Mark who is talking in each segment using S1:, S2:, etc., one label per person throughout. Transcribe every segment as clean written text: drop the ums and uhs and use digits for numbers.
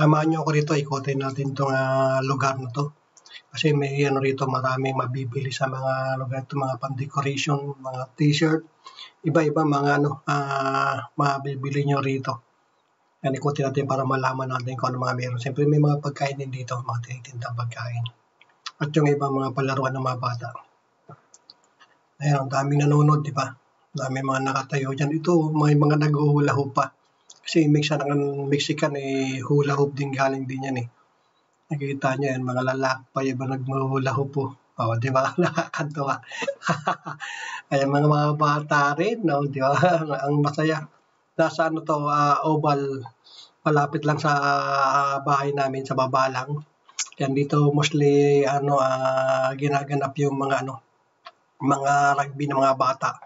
S1: Samahan niyo ako rito, ikutin natin 'tong, lugar na 'to. Kasi may ano rito, maraming mabibili sa mga lugar 'to, mga pang-decoration, mga t-shirt, iba-iba mga ano, mabibili niyo rito. Yan, ikutin natin para malaman natin kung ano mga meron. Siyempre may mga pagkain din dito, mga tinitindang pagkain. At yung ibang mga palaruan ng mga bata. Ayan, ang daming nanonood, di ba? Daming mga nakatayo dyan. Ito, may mga nag-hula hoop pa. Kasi mix siya ng Mexican, hula hoop din galing din yan eh. Nakikita niyo yan, mga lalaki pa yung nag-hula hoop po. Oh, di ba? Nakakatawa. Ayan, mga bata rin, no? Di ba? Ang masaya. Nasa ano to, oval, malapit lang sa bahay namin, sa baba lang. Yan dito mostly ano ginaganap yung mga rugby ng mga bata.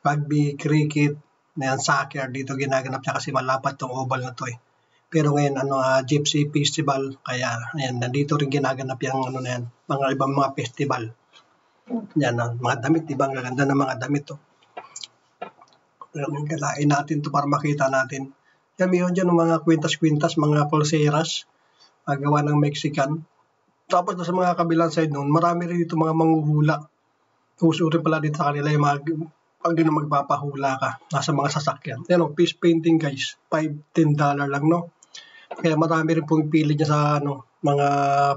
S1: Rugby, cricket, yan, soccer dito ginaganap siya kasi malapad tong oval na to eh. Pero ngayon Gypsy Festival kaya ayan nandito rin ginaganap yung ano na yan, mga ibang mga festival. Yan mga damit, ibang gaganda ng mga damit to. Kalain natin to para makita natin. Yan, mayroon dyan mga kwintas-kwintas, mga pulseras, gawa ng Mexican. Tapos sa mga kabilang side nun, marami rin dito mga manghuhula. Uso rin pala dito sa kanila yung mga pag magpapahula ka, nasa mga sasakyan. Yan fish painting guys, $5-10 lang no. Kaya marami rin pong pili niya sa mga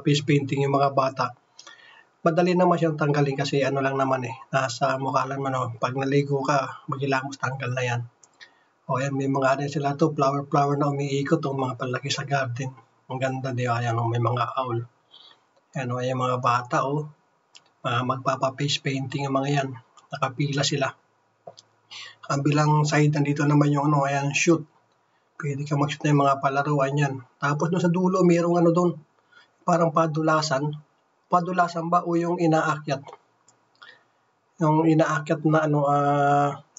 S1: fish painting yung mga bata. Madali naman siyang tanggalin kasi ano lang naman nasa mukha lang pag naligo ka, maghilamos tanggal na yan. O yan, may mga sila to, flower na umiikot, mga palaki sa garden. Ang ganda di ba, yan may mga owl. Yan yung mga bata magpapa-face painting ang mga yan. Nakapila sila. Kabilang side nandito naman yung ayan, shoot. Pwede ka mag-shoot na yung mga palaruan yan. Tapos doon sa dulo, mayroong doon, parang padulasan. Padulasan ba o yung inaakyat? Yung inaakyat na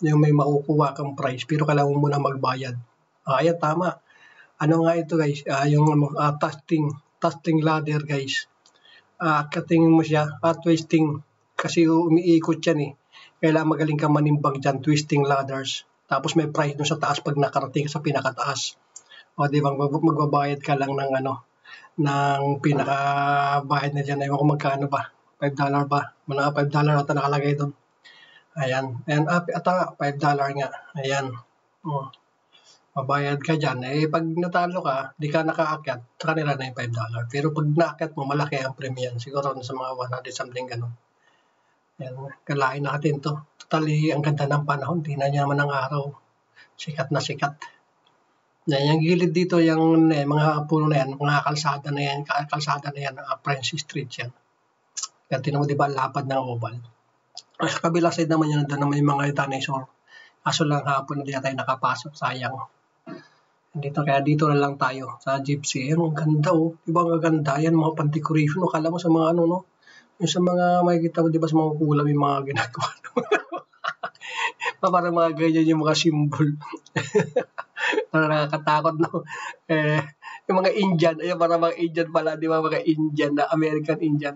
S1: yung may makukuha kang prize pero kailangan mo muna magbayad. Ayan, tama. Ano nga ito guys? Yung testing ladder guys. Akyatin mo siya, twisting. Kasi umiikot yan eh. Kailangan magaling ka manimbang dyan, twisting ladders. Tapos may prize dun sa taas pag nakarating sa pinakataas. O di ba, magbabayad ka lang ng ng pinakabayad na dyan. Ewan ko magkano ba? $5 ba? Mga $5 ata nakalagay doon. Ayan. Ayan, $5 nga. Ayan. Mabayad ka dyan. Pag natalo ka, di ka nakaakyat, sa kanila na yung $5. Pero pag naakyat mo, malaki ang premium. Siguro sa mga 100 something ganun. Ayan, kalain natin to. Totally, ang ganda ng panahon. Di na niya naman ang araw. Sikat na sikat. Yan, yung gilid dito, yung mga puno na yan, mga kalsada na yan, French Street yan. Yan, tinan mo diba, lapad ng oval. Sa kabila side naman yan, doon naman yung mga dinosaur. Kaso lang hapon, hindi na tayo nakapasok, sayang. Kaya dito na lang tayo, sa Gypsy. Yan, ang ganda Diba ang ganda? Yan, mga pan-decoration. Kala mo sa mga yung sa mga makikita mo, diba sa mga kulam, yung mga ginagawa. Parang mga ganyan yung mga symbol. Parang nakakatakot yung mga Indian, parang mga Indian pala, di ba, mga Indian na American Indian.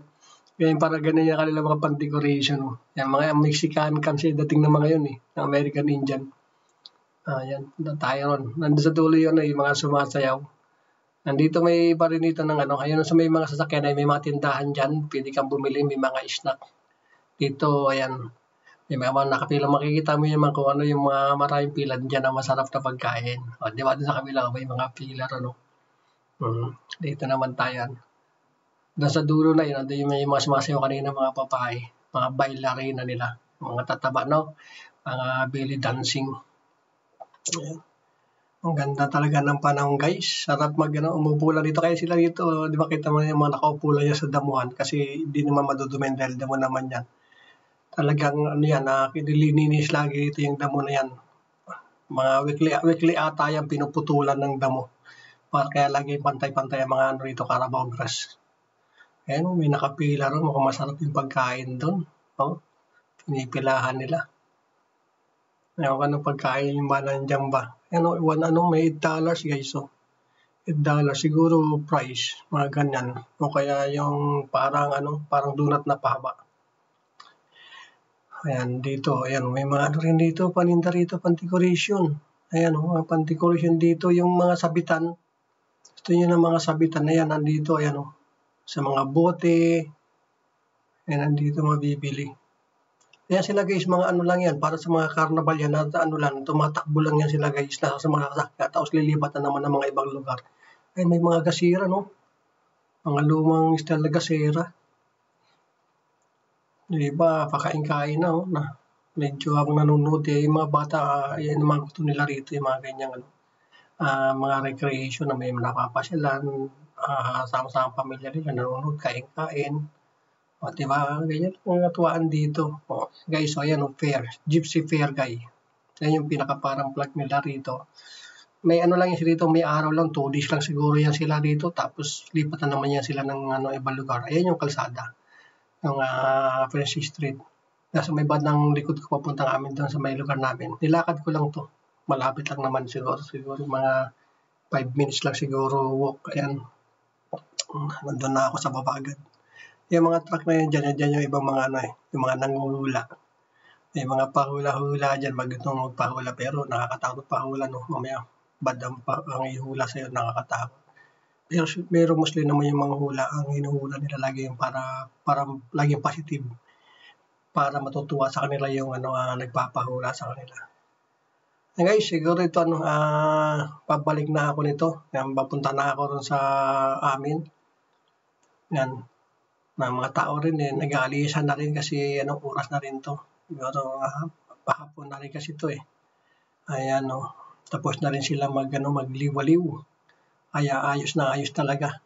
S1: Kaya parang ganun yung kanila mga pan-decoration. Yung mga Mexican kasi dating na mga yun ng American Indian. Yan, tayo ron. Nandun sa dulo yun yung mga sumasayaw. Nandito may pa rin dito ng ayun sa may mga sasakyan may mga tindahan dyan. Pwede kang bumili, may mga snack. Dito, ayan, may mga nakapila, makikita mo yung mga kung yung mga maraming pila dyan na masarap na pagkain. Di ba, sa kabila may mga pila dito naman tayo. Doon sa dulo na yun, may mga sumasayaw kanina mga babae, mga bailarina nila, mga tataba, mga belly dancing. Ayan. Ang ganda talaga ng panahon guys. Sarap umupo lang dito. Kaya sila dito, di ba kita mo yung mga nakaupo lang yan sa damuhan kasi hindi naman madudumin dahil damo naman yan. Talagang kinilininis lagi ito yung damo na yan. Mga weekly ata yan pinuputulan ng damo. Kaya lagi pantay-pantay ang mga rito, Carabao grass. Ayan, may nakapila ron, mukhang masarap yung pagkain doon. Pinipilahan nila. Ayan, anong pagkain yung ba nandiyan ba? Ayan, may $8 guys. $8 siguro price, mga ganyan. O kaya yung parang donut na pahaba. Ayan, dito, ayan, may mga rin dito, paninda rito, pan-decoration. Ayan, mga pan-decoration dito, yung mga sabitan. gusto niyo ng mga sabitan na yan, nandito, ayan o. Sa mga bote, ayan, nandito mabibili. Ayan sila guys, mga ano lang yan, para sa mga carnival yan, ano lang, tumatakbo lang yan sila guys, nasa sa mga sasakyan, tapos lilipat na naman ng mga ibang lugar. Ay, may mga gasira, no? Mga lumang style na gasira. Diba, pakain-kain na, oh, na. Medyo habang nanonood, yung mga bata, yan yung mga gusto nila rito, yung mga ganyang, ano, mga recreation na may napapasyalan, sama-sama pamilya nila, nanonood, kain-kain. O, diba, ganyan ang natuwaan dito. O, guys, so ayan, fair, gypsy fair, guy. Yan yung pinaka parang plug nila rito. May ano lang yan dito, may araw lang, 2 days lang siguro yan sila dito, tapos lipat na naman yan sila ng ano, ibang lugar. Ayan yung kalsada, yung Francis Street. Nasa may bandang likod ko papuntang amin doon sa may lugar namin. Nilakad ko lang to. Malapit lang naman siguro mga 5 minutes lang siguro walk. Ayan. Nandun na ako sa baba agad. Yung mga truck na yan dyan yung ibang mga ano yung mga nanguhula. May mga pahula-hula dyan, magandang magpahula pero nakakatakot pahula, no? Mamaya bad ang ihula sa'yo, nakakatakot. Pero meron mostly naman yung mga hula, ang hinuhula nila lagi yung para laging positive. Para matutuwa sa kanila yung nagpapahula sa kanila. And guys, siguro ito pabalik na ako nito. Yan, papunta na ako ron sa amin. Yan. Na mga tao rin nag-aalisan na rin kasi oras na rin to. Siguro pahapon na rin kasi to eh. Ayan tapos na rin sila magliwaliw. Kaya ayos na ayos talaga.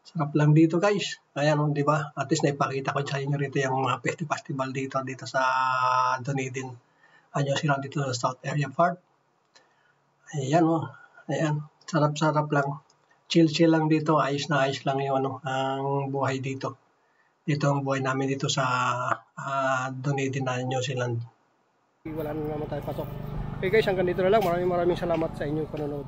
S1: Sarap lang dito guys. Ayan di ba? At least naipakita ko sa inyo rito yung mga festival dito sa Dunedin. Ayan sila dito sa South Area Park. Ayan Ayan. Sarap-sarap lang. Chill-chill lang dito. Ayos na ayos lang yung ang buhay dito. Dito ang buhay namin dito sa Dunedin na New Zealand. Wala na naman tayo pasok. Okay guys, hanggang dito na lang. Maraming salamat sa inyong panonood.